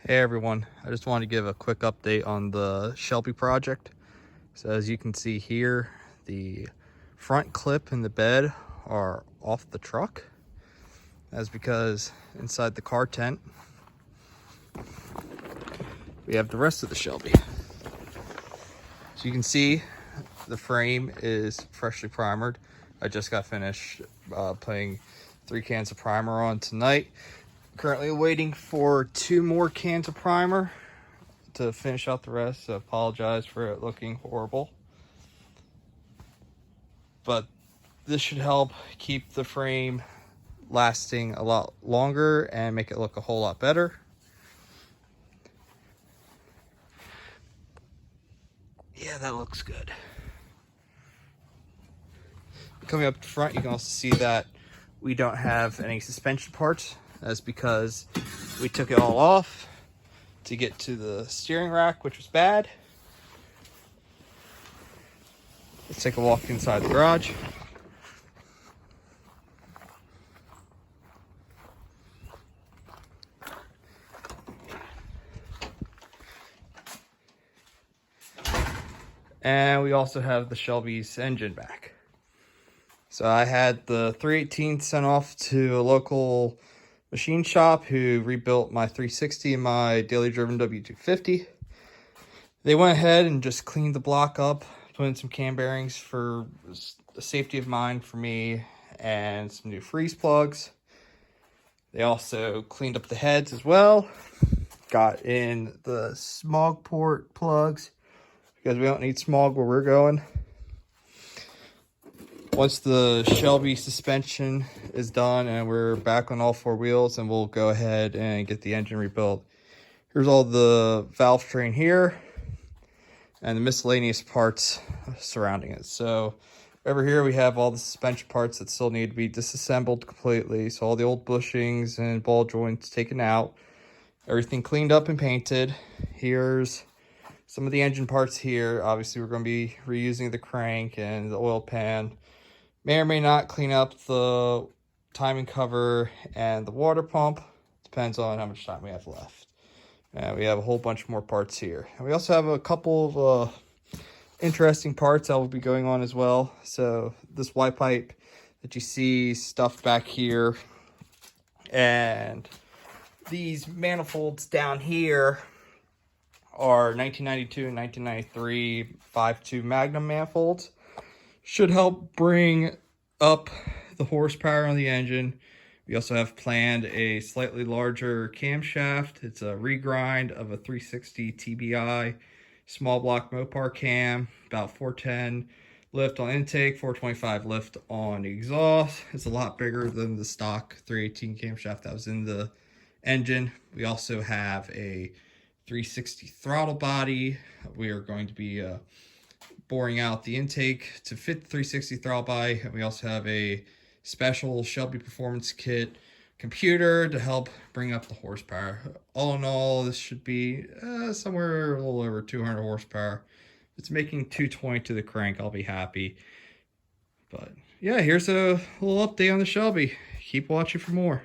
Hey everyone, I just wanted to give a quick update on the Shelby project. So as you can see here, the front clip and the bed are off the truck. That's because inside the car tent, we have the rest of the Shelby. So you can see the frame is freshly primered. I just got finished putting 3 cans of primer on tonight. Currently waiting for 2 more cans of primer to finish out the rest, so apologize for it looking horrible. But this should help keep the frame lasting a lot longer and make it look a whole lot better. Yeah, that looks good. Coming up front, you can also see that we don't have any suspension parts. That's because we took it all off to get to the steering rack, which was bad. Let's take a walk inside the garage. And we also have the Shelby's engine back. So I had the 318 sent off to a local machine shop who rebuilt my 360 and my daily driven W250. They went ahead and just cleaned the block up, put in some cam bearings for the safety of mine for me, and some new freeze plugs. They also cleaned up the heads as well. Got in the smog port plugs because we don't need smog where we're going. Once the Shelby suspension is done and we're back on all 4 wheels, and we'll go ahead and get the engine rebuilt. Here's all the valve train here and the miscellaneous parts surrounding it. So over here we have all the suspension parts that still need to be disassembled completely. So all the old bushings and ball joints taken out, everything cleaned up and painted. Here's some of the engine parts here. Obviously we're going to be reusing the crank and the oil pan. May or may not clean up the timing cover and the water pump. Depends on how much time we have left. And we have a whole bunch more parts here. And we also have a couple of interesting parts that will be going on as well. So this Y pipe that you see stuffed back here, and these manifolds down here are 1992 and 1993 5.2 Magnum manifolds. Should help bring up the horsepower on the engine. We also have planned a slightly larger camshaft. It's a regrind of a 360 TBI small block Mopar cam, about 410 lift on intake, 425 lift on exhaust. It's a lot bigger than the stock 318 camshaft that was in the engine. We also have a 360 throttle body. We are going to be boring out the intake to fit the 360 throttle body. And we also have a special Shelby Performance Kit computer to help bring up the horsepower. All in all, this should be somewhere a little over 200 horsepower. If it's making 220 to the crank, I'll be happy. But yeah, here's a little update on the Shelby. Keep watching for more.